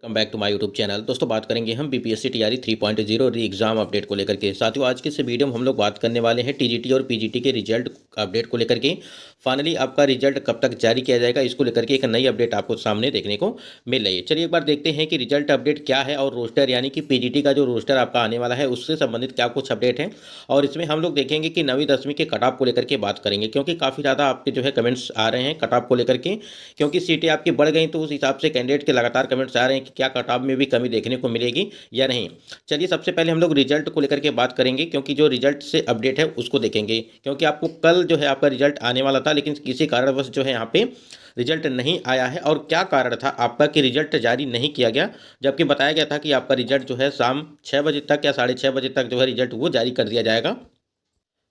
Welcome back to my YouTube channel. दोस्तों बात करेंगे हम बीपीएससी टीआरई 3.0 री एग्जाम अपडेट को लेकर के। साथियों आज के इस वीडियो में हम लोग बात करने वाले हैं टीजीटी और पीजीटी के रिजल्ट अपडेट को लेकर के। फाइनली आपका रिजल्ट कब तक जारी किया जाएगा, इसको लेकर के एक नई अपडेट आपको सामने देखने को मिल रही है। चलिए एक बार देखते हैं कि रिजल्ट अपडेट क्या है और रोस्टर यानी कि पीजीटी का जो रोस्टर आपका आने वाला है उससे संबंधित क्या कुछ अपडेट है। और इसमें हम लोग देखेंगे कि 9वीं 10वीं के कट ऑफ को लेकर के बात करेंगे, क्योंकि काफ़ी ज़्यादा आपके जो है कमेंट्स आ रहे हैं कट ऑफ को लेकर के। क्योंकि सीटें आपकी बढ़ गई तो उस हिसाब से कैंडिडेट के लगातार कमेंट्स आ रहे हैं कि क्या कट ऑफ में भी कमी देखने को मिलेगी या नहीं। चलिए सबसे पहले हम लोग रिजल्ट को लेकर के बात करेंगे, क्योंकि जो रिजल्ट से अपडेट है उसको देखेंगे। क्योंकि आपको कल जो है आपका रिजल्ट आने वाला था, लेकिन किसी कारणवश जो है यहाँ पे रिजल्ट नहीं आया है। और क्या कारण था आपका कि रिजल्ट जारी नहीं किया गया, जबकि बताया गया था कि आपका रिजल्ट जो है शाम 6 बजे तक या 6:30 बजे तक जो है रिजल्ट वो जारी कर दिया जाएगा।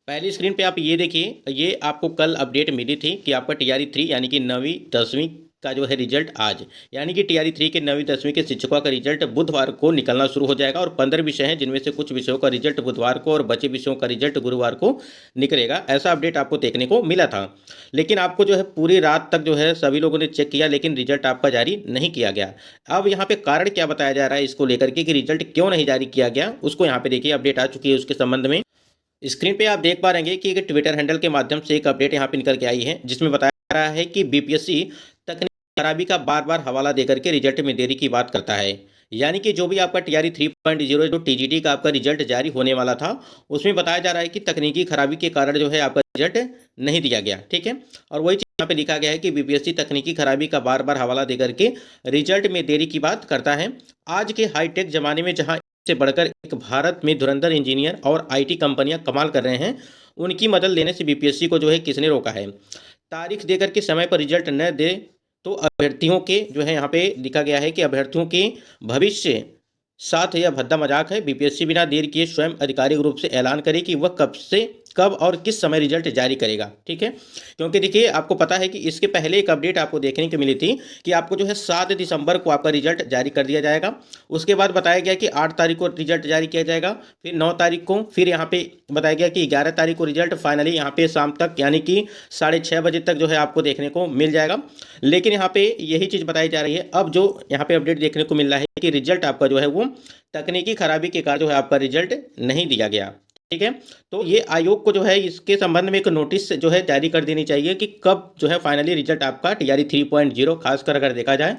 पहली स्क्रीन पे आप ये देखिए, ये आपको कल अपडेट मिली थी कि आपका टीआरई 3 यानी कि 9वीं 10वीं का जो है रिजल्ट आज यानी कि टीआरई 3 के 9वीं 10वीं के शिक्षकों का रिजल्ट बुधवार को निकलना शुरू हो जाएगा। और 15 विषय हैं जिनमें से कुछ विषयों का रिजल्ट बुधवार को और बचे विषयों का रिजल्ट गुरुवार को निकलेगा। ऐसा अपडेट आपको देखने को मिला था। लेकिन आपको जो है पूरी रात तक जो है सभी लोगों ने चेक किया, लेकिन रिजल्ट आपका जारी नहीं किया गया। अब यहाँ पे कारण क्या बताया जा रहा है इसको लेकर के कि रिजल्ट क्यों नहीं जारी किया गया, उसको यहाँ पे देखिए अपडेट आ चुकी है उसके संबंध में। स्क्रीन पे आप देख पा रहे हैं कि एक ट्विटर हैंडल के माध्यम से एक अपडेट यहाँ पे निकल के आई है, जिसमें बताया जा रहा है कि बीपीएससी तकनीकी खराबी का बार बार हवाला देकर के रिजल्ट में देरी की बात करता है। यानी कि जो भी आपका टीआरई 3.0 जो टीजीटी का आपका रिजल्ट जारी होने वाला था, उसमें बताया जा रहा है कि तकनीकी खराबी के कारण जो है आपका रिजल्ट नहीं दिया गया। ठीक है, और वही चीज़ यहाँ पे लिखा गया है कि बीपीएससी तकनीकी खराबी का बार बार हवाला देकर के रिजल्ट में देरी की बात करता है। आज के हाईटेक जमाने में जहाँ से बढ़कर एक भारत में धुरंधर इंजीनियर और आईटी कंपनियां कमाल कर रहे हैं, उनकी मदद लेने से बीपीएससी को जो है किसने रोका है। तारीख देकर के समय पर रिजल्ट न दे तो अभ्यर्थियों के जो है यहाँ पे लिखा गया है कि अभ्यर्थियों के भविष्य साथ यह भद्दा मजाक है। बीपीएससी बिना देर किए स्वयं आधिकारिक रूप से ऐलान करे कि वह कब और किस समय रिजल्ट जारी करेगा। ठीक है, क्योंकि देखिए आपको पता है कि इसके पहले एक अपडेट आपको देखने को मिली थी कि आपको जो है 7 दिसंबर को आपका रिजल्ट जारी कर दिया जाएगा। उसके बाद बताया गया कि 8 तारीख को रिजल्ट जारी किया जाएगा, फिर 9 तारीख को, फिर यहाँ पे बताया गया कि 11 तारीख को रिजल्ट फाइनली यहाँ पे शाम तक यानी कि 6:30 बजे तक जो है आपको देखने को मिल जाएगा। लेकिन यहाँ पे यही चीज़ बताई जा रही है। अब जो यहाँ पे अपडेट देखने को मिल रहा है कि रिजल्ट आपका जो है वो तकनीकी खराबी के कारण जो है आपका रिजल्ट नहीं दिया गया। ठीक है, तो ये आयोग को जो है इसके संबंध में एक नोटिस जो है जारी कर देनी चाहिए कि कब जो है फाइनली रिजल्ट आपका टीआरई 3.0, खासकर अगर देखा जाए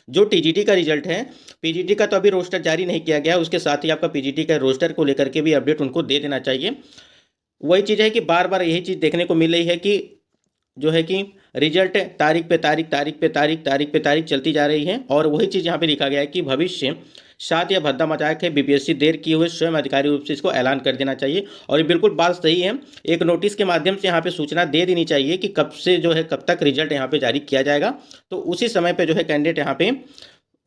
जो टीजीटी का रिजल्ट है। पीजीटी का तो अभी रोस्टर जारी नहीं किया गया, उसके साथ ही आपका पीजीटी का रोस्टर को लेकर के भी अपडेट उनको दे देना चाहिए। वही चीज़ है कि बार बार यही चीज़ देखने को मिल रही है कि जो है कि रिजल्ट तारीख पे तारीख तारीख पे तारीख तारीख पे तारीख चलती जा रही है। और वही चीज़ यहाँ पे लिखा गया है कि भविष्य साथ यह भद्दा मजाक है, बीपीएससी देर किए हुए स्वयं आधिकारिक रूप से इसको ऐलान कर देना चाहिए। और ये बिल्कुल बात सही है, एक नोटिस के माध्यम से यहाँ पे सूचना दे देनी चाहिए कि कब से जो है कब तक रिजल्ट यहाँ पे जारी किया जाएगा। तो उसी समय पे जो है कैंडिडेट यहाँ पे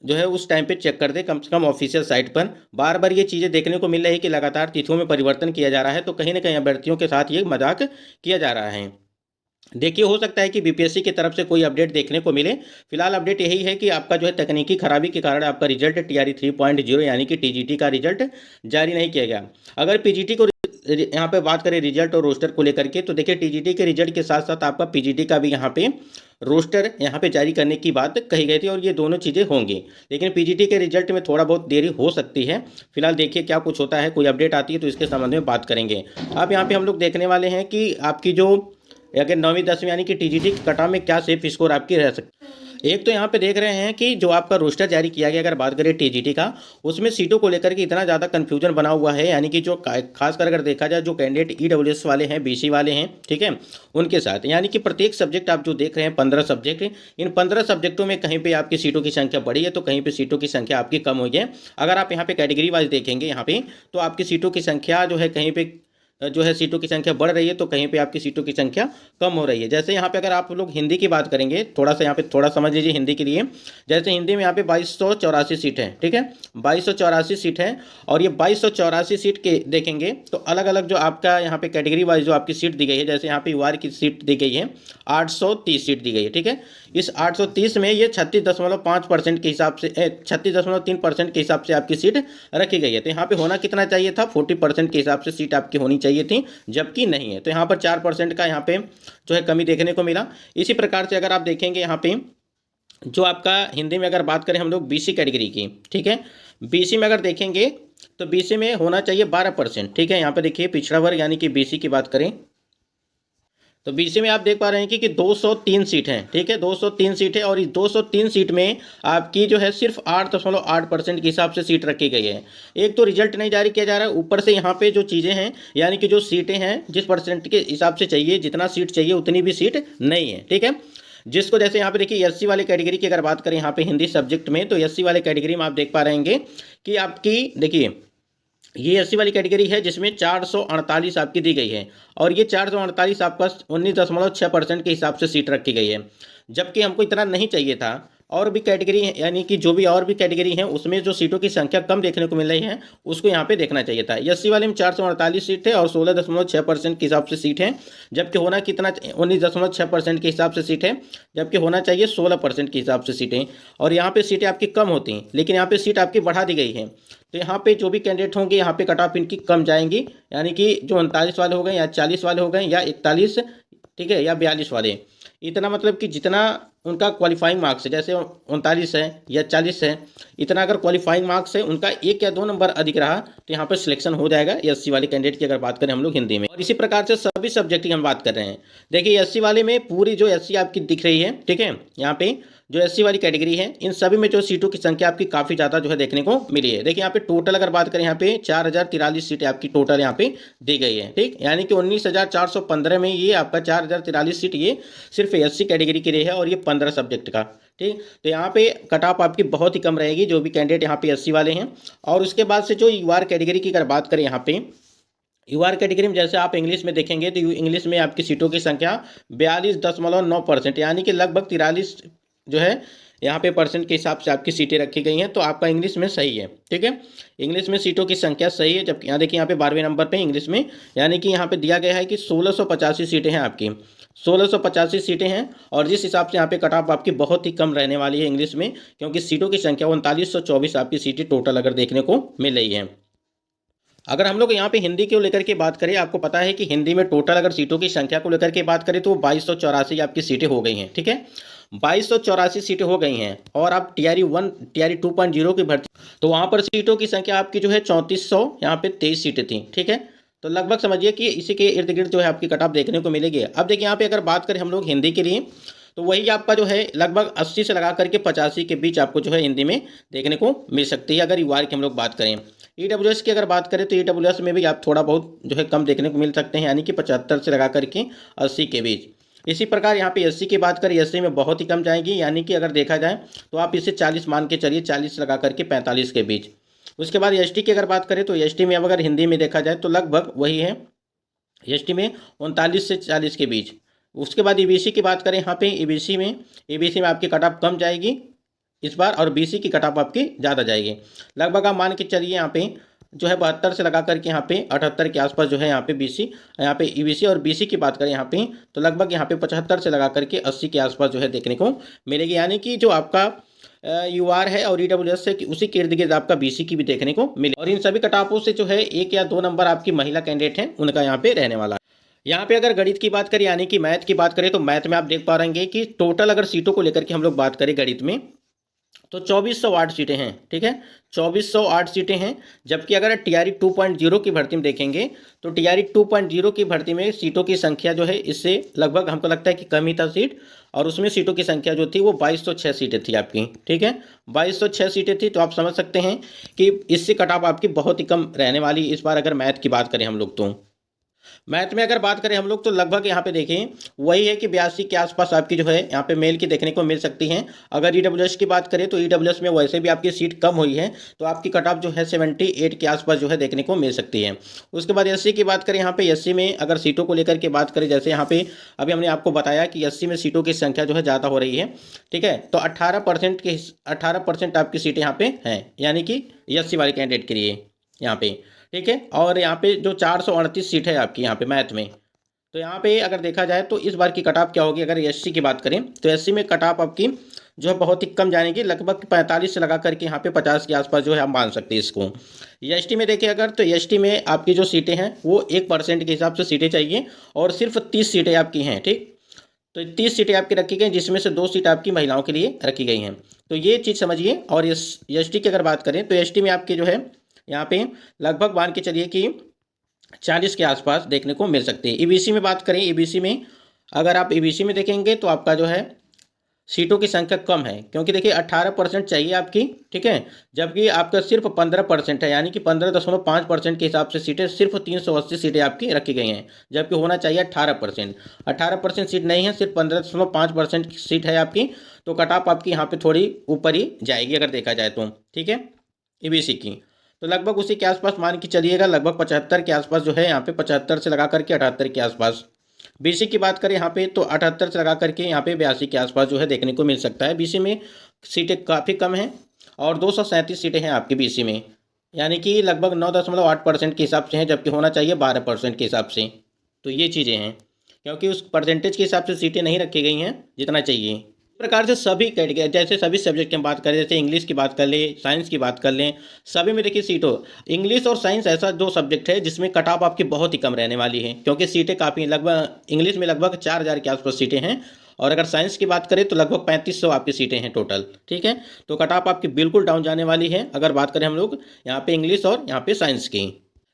जो है उस टाइम पे चेक कर दे, कम से कम ऑफिशियल साइट पर। बार बार ये चीज़ें देखने को मिल रही है कि लगातार तिथियों में परिवर्तन किया जा रहा है, तो कहीं ना कहीं अभ्यर्थियों के साथ ये मजाक किया जा रहा है। देखिए हो सकता है कि बीपीएससी की तरफ से कोई अपडेट देखने को मिले। फिलहाल अपडेट यही है कि आपका जो है तकनीकी खराबी के कारण आपका रिजल्ट टीआरई 3.0 यानी कि टीजीटी का रिजल्ट जारी नहीं किया गया। अगर पीजीटी को यहाँ पे बात करें रिजल्ट और रोस्टर को लेकर के, तो देखिए टीजीटी के रिजल्ट के साथ साथ आपका पीजीटी का भी यहाँ पे रोस्टर यहाँ पे जारी करने की बात कही गई थी, और ये दोनों चीज़ें होंगी। लेकिन पीजीटी के रिजल्ट में थोड़ा बहुत देरी हो सकती है। फिलहाल देखिए क्या कुछ होता है, कोई अपडेट आती है तो इसके संबंध में बात करेंगे। अब यहाँ पे हम लोग देखने वाले हैं कि आपकी जो अगर 9वीं 10वीं यानी कि टीजीटी की कट ऑफ में क्या सेफ स्कोर आपकी रह सकती है। एक तो यहाँ पे देख रहे हैं कि जो आपका रोस्टर जारी किया गया, अगर बात करें टीजीटी का, उसमें सीटों को लेकर के इतना ज़्यादा कन्फ्यूजन बना हुआ है। यानी कि जो खासकर अगर देखा जाए जो कैंडिडेट ईडब्ल्यूएस वाले हैं, बीसी वाले हैं, ठीक है, उनके साथ यानी कि प्रत्येक सब्जेक्ट आप जो देख रहे हैं 15 सब्जेक्ट, इन 15 सब्जेक्टों में कहीं पर आपकी सीटों की संख्या बढ़ी है तो कहीं पर सीटों की संख्या आपकी कम हुई है। अगर आप यहाँ पे कैटेगरी वाइज देखेंगे यहाँ पे, तो आपकी सीटों की संख्या जो है कहीं पे जो है सीटों की संख्या बढ़ रही है तो कहीं पे आपकी सीटों की संख्या कम हो रही है। जैसे यहाँ पे अगर आप लोग हिंदी की बात करेंगे, थोड़ा सा यहाँ पे थोड़ा समझ लीजिए हिंदी के लिए। जैसे हिंदी में यहाँ पे 2284 सीट है, ठीक है, 2284 सीट है। और ये 2284 सीट के देखेंगे तो अलग अलग जो आपका यहाँ पे कैटेगरी वाइज जो आपकी सीट दी गई है, जैसे यहाँ पे यूआर की सीट दी गई है 830 सीट दी गई है। ठीक है, इस 830 में ये 36.5% के हिसाब से 36.3% के हिसाब से आपकी सीट रखी गई है। तो यहाँ पे होना कितना चाहिए था, 40% के हिसाब से सीट आपकी होनी चाहिए थी, जबकि नहीं है। तो यहाँ पर 4% का यहाँ पे जो है कमी देखने को मिला। इसी प्रकार से अगर आप देखेंगे यहाँ पे जो आपका हिंदी में अगर बात करें हम लोग बीसी कैटेगरी की, ठीक है, बीसी में अगर देखेंगे तो बीसी में होना चाहिए 12%, ठीक है। यहाँ पे देखिए पिछड़ा वर्ग यानी कि बीसी की बात करें तो बीसी में आप देख पा रहे हैं कि 203 सीट हैं, ठीक है, 203 सीट है और इस 203 सीट में आपकी जो है सिर्फ 8.8% के हिसाब से सीट रखी गई है। एक तो रिजल्ट नहीं जारी किया जा रहा है, ऊपर से यहाँ पे जो चीज़ें हैं यानी कि जो सीटें हैं जिस परसेंट के हिसाब से चाहिए, जितना सीट चाहिए उतनी भी सीट नहीं है, ठीक है। जिसको जैसे यहाँ पे देखिए एससी वाले कैटेगरी की अगर बात करें यहाँ पे हिंदी सब्जेक्ट में, तो एससी वाले कैटेगरी में आप देख पा रहेंगे कि आपकी देखिए ये एससी वाली कैटेगरी है जिसमें 448 आपकी दी गई है और ये 448 आपका 19.6% के हिसाब से सीट रखी गई है, जबकि हमको इतना नहीं चाहिए था। और भी कैटेगरी यानी कि जो भी और भी कैटेगरी है उसमें जो सीटों की संख्या कम देखने को मिल रही है उसको यहाँ पे देखना चाहिए था। एससी वाले में 448 सीट है और 16.6% के हिसाब से सीट है, जबकि होना कितना 19.6% के हिसाब से सीट है, जबकि होना चाहिए 16% के हिसाब से सीटें। और यहाँ पे सीटें आपकी कम होती हैं लेकिन यहाँ पे सीट आपकी बढ़ा दी गई है। तो यहाँ पे जो भी कैंडिडेट होंगे यहाँ पे कट ऑफ इनकी कम जाएंगी, यानी कि जो 39 वाले हो गए या 40 वाले हो गए या 41, ठीक है, या 42 वाले, इतना मतलब कि जितना उनका क्वालिफाइंग मार्क्स है, जैसे 39 है या 40 है, इतना अगर क्वालिफाइंग मार्क्स है उनका 1 या 2 नंबर अधिक रहा तो यहाँ पर सिलेक्शन हो जाएगा एससी वाले कैंडिडेट की अगर बात करें हम लोग हिंदी में। और इसी प्रकार से सभी सब्जेक्ट की हम बात कर रहे हैं। देखिए एससी वाले में पूरी जो एससी आपकी दिख रही है, ठीक है, यहाँ पे जो एससी वाली कैटेगरी है इन सभी में जो सीटों की संख्या आपकी काफ़ी ज़्यादा जो है देखने को मिली है। देखिए यहाँ पे टोटल अगर बात करें यहाँ पे 4043 सीटें आपकी टोटल यहाँ पे दी गई है, ठीक, यानी कि 19,415 में ये आपका 4043 सीट ये सिर्फ एससी कैटेगरी के लिए है और ये 15 सब्जेक्ट का, ठीक। तो यहाँ पे कट ऑफ आपकी बहुत ही कम रहेगी जो भी कैंडिडेट यहाँ पे एससी वाले हैं। और उसके बाद से जो यूआर कैटेगरी की अगर बात करें यहाँ पे यूआर कैटेगरी में जैसे आप इंग्लिश में देखेंगे तो इंग्लिश में आपकी सीटों की संख्या 42.9%, यानी कि लगभग 43 जो है यहाँ पे परसेंट के हिसाब से आपकी सीटें रखी गई हैं। तो आपका इंग्लिश में सही है, ठीक है, इंग्लिश में सीटों की संख्या सही है। जबकि यहाँ देखिए यहाँ पे 12वें नंबर पे इंग्लिश में, यानी कि यहाँ पे दिया गया है कि 1685 सीटें हैं आपकी, 1685 सीटें हैं। और जिस हिसाब से यहाँ पे कट ऑफ आपकी बहुत ही कम रहने वाली है इंग्लिश में, क्योंकि सीटों की संख्या 3924 आपकी सीटें टोटल अगर देखने को मिल रही है। अगर हम लोग यहाँ पे हिंदी को लेकर के बात करें, आपको पता है कि हिंदी में टोटल अगर सीटों की संख्या को लेकर के बात करें तो 2284 आपकी सीटें हो गई हैं, ठीक है, 2284 सीटें हो गई हैं। और आप टीआरई 1 टीआरई 2.0 की भर्ती, तो वहाँ पर सीटों की संख्या आपकी जो है 3400 यहाँ पे 23 सीटें थी, ठीक है। तो लगभग समझिए कि इसी के इर्द गिर्द जो है आपकी कट ऑफ देखने को मिलेगी। अब देखिए यहाँ पे अगर बात करें हम लोग हिंदी के लिए तो वही आपका जो है लगभग 80 से लगा करके 85 के बीच आपको जो है हिंदी में देखने को मिल सकती है अगर यूआर की हम लोग बात करें। ईडब्ल्यूएस की अगर बात करें तो ईडब्ल्यूएस में भी आप थोड़ा बहुत जो है कम देखने को मिल सकते हैं, यानी कि 75 से लगा करके 80 के बीच। इसी प्रकार यहाँ पे एससी की बात करें, एससी में बहुत ही कम जाएगी, यानी कि अगर देखा जाए तो आप इसे 40 मान के चलिए, 40 लगा करके 45 के बीच। उसके बाद एसटी की अगर बात करें तो एसटी में अगर हिंदी में देखा जाए तो लगभग वही है, एसटी में 39 से 40 के बीच। उसके बाद ईबीसी की बात करें यहाँ पे ईबीसी में आपकी कट ऑफ कम जाएगी इस बार, और बीसी की कट ऑफ आपकी ज़्यादा जाएगी। लगभग आप मान के चलिए यहाँ पे जो है 72 से लगा करके यहाँ पे 78 के आसपास जो है यहाँ पे बीसी, यहाँ पे ईबीसी और बीसी की बात करें यहाँ पे तो लगभग यहाँ पे 75 से लगा करके 80 के आसपास जो है देखने को मिलेगी, यानी कि जो आपका यूआर है और ईडब्ल्यूएस है कि उसी के इर्द गिर्द आपका बीसी की भी देखने को मिले। और इन सभी कट ऑफों से जो है 1 या 2 नंबर आपकी महिला कैंडिडेट हैं उनका यहाँ पे रहने वाला है। यहाँ पे अगर गणित की बात करें यानी कि मैथ की बात करें तो मैथ में आप देख पा रहेंगे कि टोटल अगर सीटों को लेकर के हम लोग बात करें गणित में तो 2408 सीटें हैं, ठीक है, 2408 सीटें हैं। जबकि अगर टीआरई 2.0 की भर्ती में देखेंगे तो टीआरई 2.0 की भर्ती में सीटों की संख्या जो है इससे लगभग हमको लगता है कि कम ही था सीट, और उसमें सीटों की संख्या जो थी वो 2206 सीटें थी आपकी, ठीक है, 2206 सीटें थी। तो आप समझ सकते हैं कि इससे कट ऑफ आपकी बहुत ही कम रहने वाली इस बार अगर मैथ की बात करें हम लोग। तो मैथ में अगर बात करें हम लोग तो लगभग यहाँ पे देखें वही है कि 82 के आसपास आपकी जो है यहाँ पे मेल की देखने को मिल सकती हैं। अगर ईडब्ल्यूएस की बात करें तो ईडब्ल्यूएस में वैसे भी आपकी सीट कम हुई है तो आपकी कट ऑफ जो है 78 के आसपास जो है देखने को मिल सकती है। उसके बाद एससी की बात करें, यहाँ पे एससी में अगर सीटों को लेकर के बात करें, जैसे यहाँ पे अभी हमने आपको बताया कि एससी में सीटों की संख्या जो है ज़्यादा हो रही है, ठीक है, तो 18% आपकी सीटें यहाँ पे हैं, यानी कि एससी वाले कैंडिडेट के लिए यहाँ पे, ठीक है। और यहाँ पे जो 438 सीट है आपकी यहाँ पे मैथ में, तो यहाँ पे अगर देखा जाए तो इस बार की कट ऑफ क्या होगी, अगर एससी की बात करें तो एससी में कट ऑफ आपकी जो है बहुत ही कम जाने की, लगभग 45 से लगा करके यहाँ पे 50 के आसपास जो है आप मान सकते हैं इसको। एसटी में देखिए अगर तो एसटी में आपकी जो सीटें हैं वो 1% के हिसाब से सीटें चाहिए और सिर्फ 30 सीटें आपकी हैं, ठीक, तो 30 सीटें आपकी रखी गई, जिसमें से 2 सीट आपकी महिलाओं के लिए रखी गई हैं। तो ये चीज़ समझिए। और एस टी की अगर बात करें तो एस टी में आपके जो है यहाँ पे लगभग मान के चलिए कि 40 के आसपास देखने को मिल सकती है। ईबीसी में बात करें, ईबीसी में अगर आप ईबीसी में देखेंगे तो आपका जो है सीटों की संख्या कम है, क्योंकि देखिए 18% चाहिए आपकी, ठीक है, जबकि आपका सिर्फ 15% है, यानी कि 15.5% के हिसाब से सीटें, सिर्फ 380 सीटें आपकी रखी गई हैं, जबकि होना चाहिए 18%। 18% सीट नहीं है, सिर्फ 15.5% सीट है आपकी। तो कट ऑफ आपकी यहाँ पे थोड़ी ऊपर ही जाएगी अगर देखा जाए तो, ठीक है, ईबीसी की। तो लगभग उसी के आसपास मान के चलिएगा, लगभग 75 के आसपास जो है यहाँ पे, 75 से लगा करके 78 के आसपास। बीसी की बात करें यहाँ पे तो 78 से लगा करके यहाँ पे 82 के आसपास जो है देखने को मिल सकता है। बीसी में सीटें काफ़ी कम हैं और 237 सीटें हैं आपकी बीसी में, यानी कि लगभग 9.8% के हिसाब से हैं, जबकि होना चाहिए 12% के हिसाब से। तो ये चीज़ें हैं, क्योंकि उस परसेंटेज के हिसाब से सीटें नहीं रखी गई हैं जितना चाहिए। इस प्रकार से सभी कैटेगरी, जैसे सभी सब्जेक्ट की हम बात करें, जैसे इंग्लिश की बात कर लें, साइंस की बात कर लें, सभी में देखिए सीटों, इंग्लिश और साइंस ऐसा दो सब्जेक्ट है जिसमें कट ऑफ आपकी बहुत ही कम रहने वाली है, क्योंकि सीटें काफ़ी, लगभग इंग्लिश में लगभग 4000 के आसपास सीटें हैं, और अगर साइंस की बात करें तो लगभग 3500 आपकी सीटें हैं टोटल, ठीक है। तो कट ऑफ आपकी बिल्कुल डाउन जाने वाली है अगर बात करें हम लोग यहाँ पे इंग्लिश और यहाँ पे साइंस की।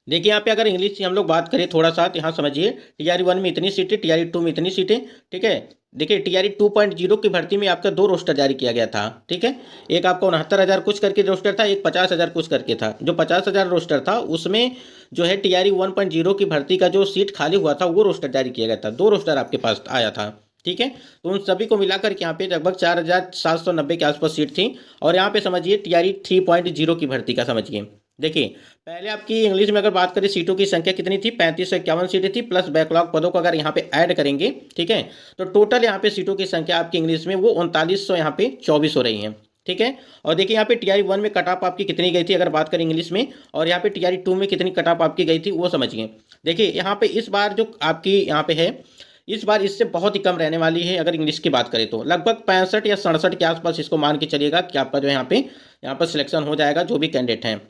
देखिए यहाँ पे अगर इंग्लिश की हम लोग बात करें थोड़ा सा, यहाँ समझिए, टीआरई 1 में इतनी सीटें, टीआरई 2 में इतनी सीटें, ठीक है। देखिए टीआरई 2.0 की भर्ती में आपका 2 रोस्टर जारी किया गया था, ठीक है। एक आपका 69,000 कुछ करके रोस्टर था, एक 50,000 कुछ करके था। जो 50,000 रोस्टर था उसमें जो है टीआरई 1.0 की भर्ती का जो सीट खाली हुआ था वो रोस्टर जारी किया गया था, 2 रोस्टर आपके पास आया था, ठीक है। तो उन सभी को मिलाकर के यहाँ पे लगभग 4,790 के आसपास सीट थी। और यहाँ पे समझिए टीआरई 3.0 की भर्ती का समझिए। देखिए पहले आपकी इंग्लिश में अगर बात करें सीटों की संख्या कितनी थी, 3551 सीटें थी, प्लस बैकलॉग पदों को अगर यहाँ पे ऐड करेंगे, ठीक है, तो टोटल यहाँ पे सीटों की संख्या आपकी इंग्लिश में वो 3900 यहाँ पे 24 हो रही है, ठीक है। और देखिए यहाँ पे टीआरई 1 में कट ऑफ आपकी कितनी गई थी अगर बात करें इंग्लिश में, और यहाँ पे टीआरई 2 में कितनी कट ऑफ आपकी गई थी वो समझिए। देखिए यहाँ पे इस बार जो आपकी यहाँ पे है, इस बार इससे बहुत ही कम रहने वाली है अगर इंग्लिश की बात करें तो, लगभग 65 या 67 के आसपास इसको मान के चलिएगा कि आपका जो है यहाँ पर सिलेक्शन हो जाएगा जो भी कैंडिडेट हैं।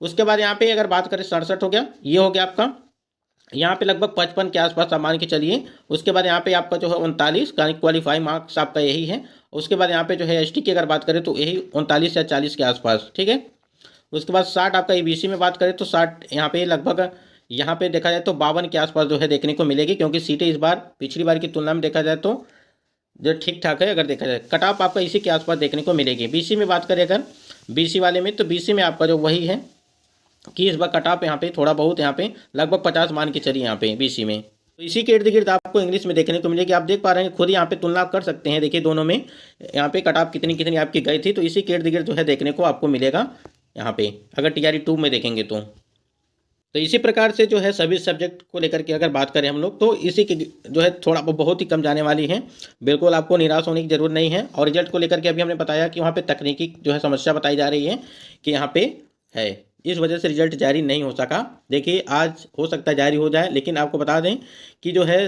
उसके बाद यहाँ पे अगर बात करें 67 हो गया, ये हो गया आपका, यहाँ पे लगभग 55 के आसपास आप मान के चलिए। उसके बाद यहाँ पे आपका जो है 39 का क्वालिफाई मार्क्स आपका यही है। उसके बाद यहाँ पे जो है एसटी की अगर बात करें तो यही 39 या 40 के आसपास, ठीक है। उसके बाद 60 आपका ईबीसी में बात करें तो 60 यहाँ पे लगभग, यहाँ पे देखा जाए तो 52 के आसपास जो है देखने को मिलेगी, क्योंकि सीटें इस बार पिछली बार की तुलना में देखा जाए तो जो ठीक ठाक है अगर देखा जाए। कट ऑफ आपका इसी के आसपास देखने को मिलेगी। बीसी में बात करें अगर बीसी वाले में, तो बीसी में आपका जो वही है कि इस बार कट ऑफ यहाँ पे थोड़ा बहुत यहाँ पे लगभग 50 मान के चलिए यहाँ पे बीसी में। तो इसी के इर्द गिर्द आपको इंग्लिश में देखने को मिलेगी। आप देख पा रहे हैं, खुद यहाँ पे तुलना कर सकते हैं, देखिए दोनों में यहाँ पे कट ऑफ कितनी कितनी आपकी गई थी। तो इसी के इर्द गिर्द जो है देखने को आपको मिलेगा यहाँ पे अगर टीआरई 2 में देखेंगे तो इसी प्रकार से जो है सभी सब्जेक्ट को लेकर के अगर बात करें हम लोग तो इसी की जो है थोड़ा बहुत ही कम जाने वाली है। बिल्कुल आपको निराश होने की जरूरत नहीं है। और रिजल्ट को लेकर के अभी हमने बताया कि वहाँ पे तकनीकी जो है समस्या बताई जा रही है कि यहाँ पे है, इस वजह से रिजल्ट जारी नहीं हो सका। देखिए आज हो सकता है जारी हो जाए, लेकिन आपको बता दें कि जो है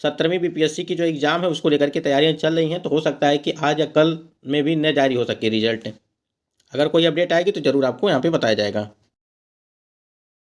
17वीं बीपीएससी की जो एग्ज़ाम है उसको लेकर के तैयारियाँ चल रही हैं, तो हो सकता है कि आज या कल में भी न जारी हो सके रिजल्ट। अगर कोई अपडेट आएगी तो ज़रूर आपको यहाँ पे बताया जाएगा।